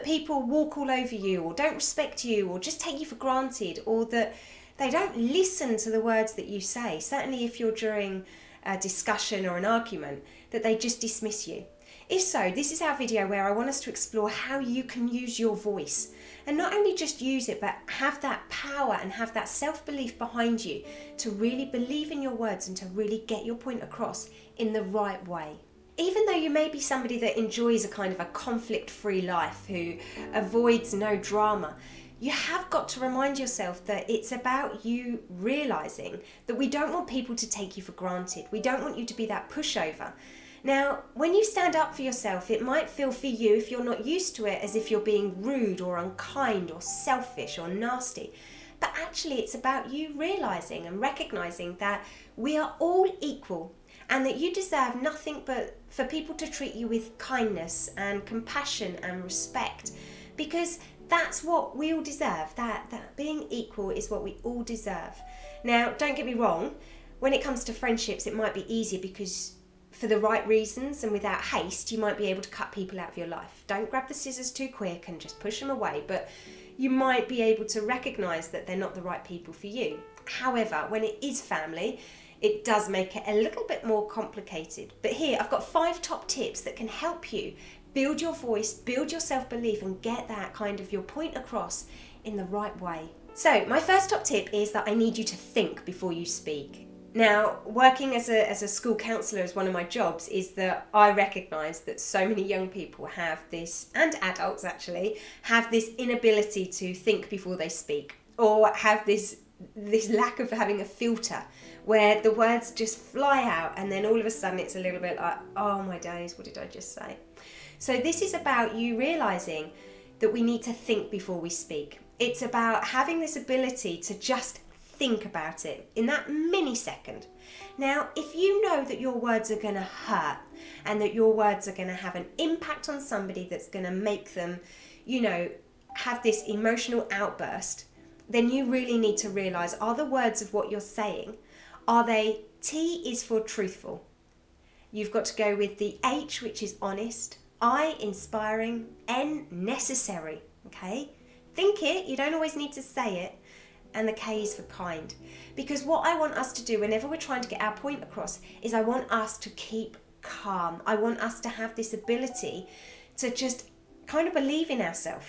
people walk all over you or don't respect you or just take you for granted, or that they don't listen to the words that you say, certainly if you're during a discussion or an argument, that they just dismiss you. If so, this is our video where I want us to explore how you can use your voice, and not only just use it, but have that power and have that self-belief behind you to really believe in your words and to really get your point across in the right way. Even though you may be somebody that enjoys a kind of a conflict-free life, who avoids no drama, you have got to remind yourself that it's about you realising that we don't want people to take you for granted. We don't want you to be that pushover. Now, when you stand up for yourself, it might feel for you, if you're not used to it, as if you're being rude or unkind or selfish or nasty. But actually, it's about you realising and recognising that we are all equal and that you deserve nothing but for people to treat you with kindness and compassion and respect, because that's what we all deserve. That being equal is what we all deserve. Now, don't get me wrong, when it comes to friendships, it might be easier because for the right reasons and without haste, you might be able to cut people out of your life. Don't grab the scissors too quick and just push them away, but you might be able to recognise that they're not the right people for you. However, when it is family, it does make it a little bit more complicated. But here, I've got 5 top tips that can help you build your voice, build your self-belief, and get that kind of your point across in the right way. So, my first top tip is that I need you to think before you speak. Now, working as a school counsellor as one of my jobs is that I recognise that so many young people have this, and adults actually, have this inability to think before they speak, or have this lack of having a filter where the words just fly out and then all of a sudden it's a little bit like, oh my days, what did I just say? So this is about you realising that we need to think before we speak. It's about having this ability to just think about it in that millisecond. Now, if you know that your words are going to hurt and that your words are going to have an impact on somebody that's going to make them, have this emotional outburst, then you really need to realise, are the words of what you're saying, are they, T is for truthful. You've got to go with the H, which is honest, I, inspiring, N, necessary, okay? Think it, you don't always need to say it, and the K is for kind. Because what I want us to do whenever we're trying to get our point across is I want us to keep calm. I want us to have this ability to just kind of believe in ourselves.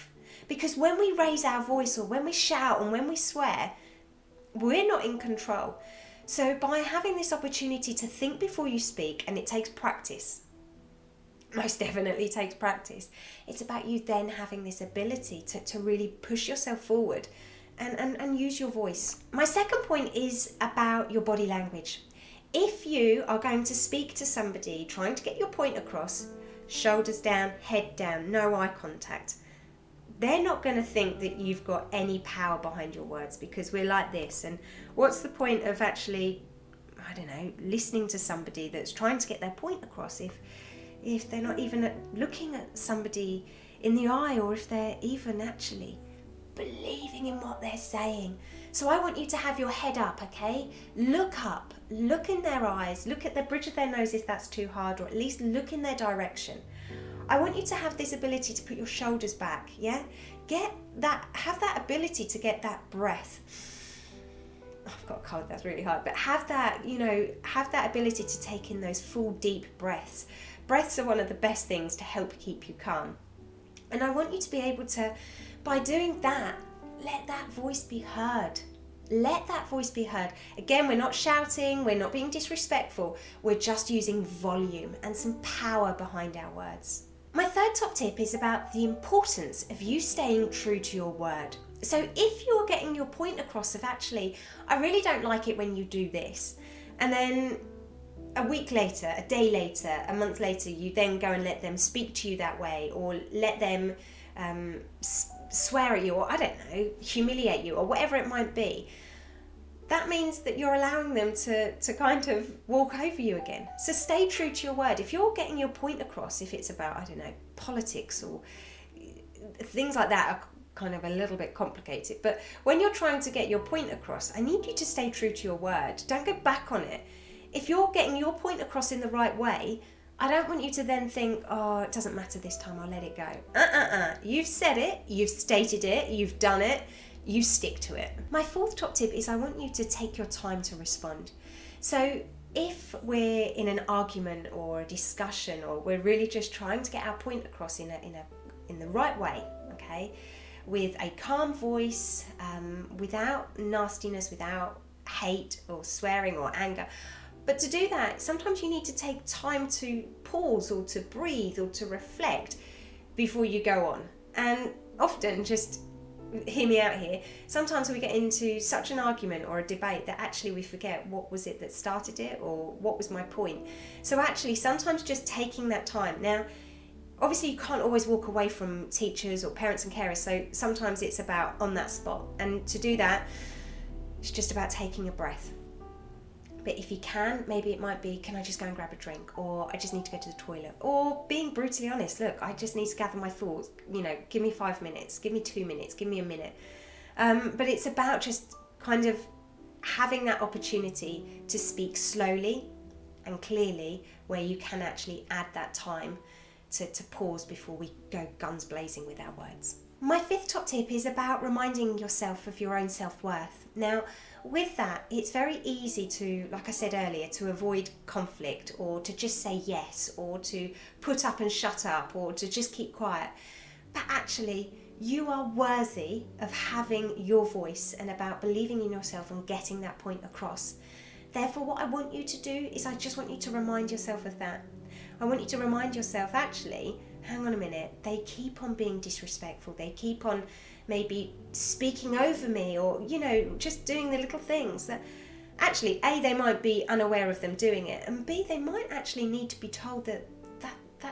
Because when we raise our voice or when we shout and when we swear, we're not in control. So by having this opportunity to think before you speak, and it takes practice, most definitely takes practice, it's about you then having this ability to really push yourself forward and use your voice. My second point is about your body language. If you are going to speak to somebody trying to get your point across, shoulders down, head down, no eye contact, they're not going to think that you've got any power behind your words, because we're like this. And what's the point of actually, listening to somebody that's trying to get their point across if they're not even looking at somebody in the eye, or if they're even actually believing in what they're saying? So I want you to have your head up, okay? Look up, look in their eyes, look at the bridge of their nose if that's too hard, or at least look in their direction. I want you to have this ability to put your shoulders back, yeah? Have that ability to get that breath. I've got a cold, that's really hard, but have that ability to take in those full deep breaths. Breaths are one of the best things to help keep you calm. And I want you to be able to, by doing that, let that voice be heard. Let that voice be heard. Again, we're not shouting, we're not being disrespectful, we're just using volume and some power behind our words. My third top tip is about the importance of you staying true to your word. So if you're getting your point across of actually, I really don't like it when you do this, and then a week later, a day later, a month later, you then go and let them speak to you that way, or let them swear at you, or humiliate you, or whatever it might be, that means that you're allowing them to kind of walk over you again. So stay true to your word. If you're getting your point across, if it's about, politics or things like that are kind of a little bit complicated, but when you're trying to get your point across, I need you to stay true to your word. Don't go back on it. If you're getting your point across in the right way, I don't want you to then think, oh, it doesn't matter this time, I'll let it go. You've said it, you've stated it, you've done it, you stick to it. My fourth top tip is I want you to take your time to respond. So if we're in an argument or a discussion, or we're really just trying to get our point across in the right way, okay, with a calm voice, without nastiness, without hate or swearing or anger. But to do that, sometimes you need to take time to pause or to breathe or to reflect before you go on. And often, just hear me out here, sometimes we get into such an argument or a debate that actually we forget what was it that started it, or what was my point. So actually, sometimes just taking that time. Now, obviously you can't always walk away from teachers or parents and carers, so sometimes it's about on that spot. And to do that, it's just about taking a breath. But if you can, maybe it might be, can I just go and grab a drink? Or I just need to go to the toilet. Or being brutally honest, look, I just need to gather my thoughts. Give me 5 minutes, give me 2 minutes, give me a minute. But it's about just kind of having that opportunity to speak slowly and clearly, where you can actually add that time to pause before we go guns blazing with our words. My fifth top tip is about reminding yourself of your own self-worth. Now, with that, it's very easy to, like I said earlier, to avoid conflict, or to just say yes, or to put up and shut up, or to just keep quiet. But actually, you are worthy of having your voice and about believing in yourself and getting that point across. Therefore, what I want you to do is I just want you to remind yourself of that. I want you to remind yourself, actually, hang on a minute, they keep on being disrespectful, they keep on maybe speaking over me, or just doing the little things that actually, A, they might be unaware of them doing it, and B, they might actually need to be told that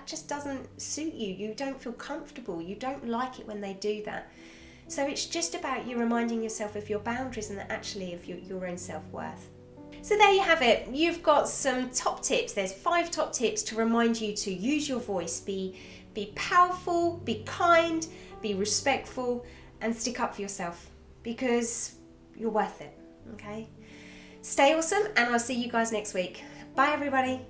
just doesn't suit you, you don't feel comfortable, you don't like it when they do that. So it's just about you reminding yourself of your boundaries and that actually of your own self-worth. So there you have it. You've got some top tips. There's 5 top tips to remind you to use your voice, be powerful, be kind, be respectful, and stick up for yourself, because you're worth it, okay? Stay awesome, and I'll see you guys next week. Bye, everybody.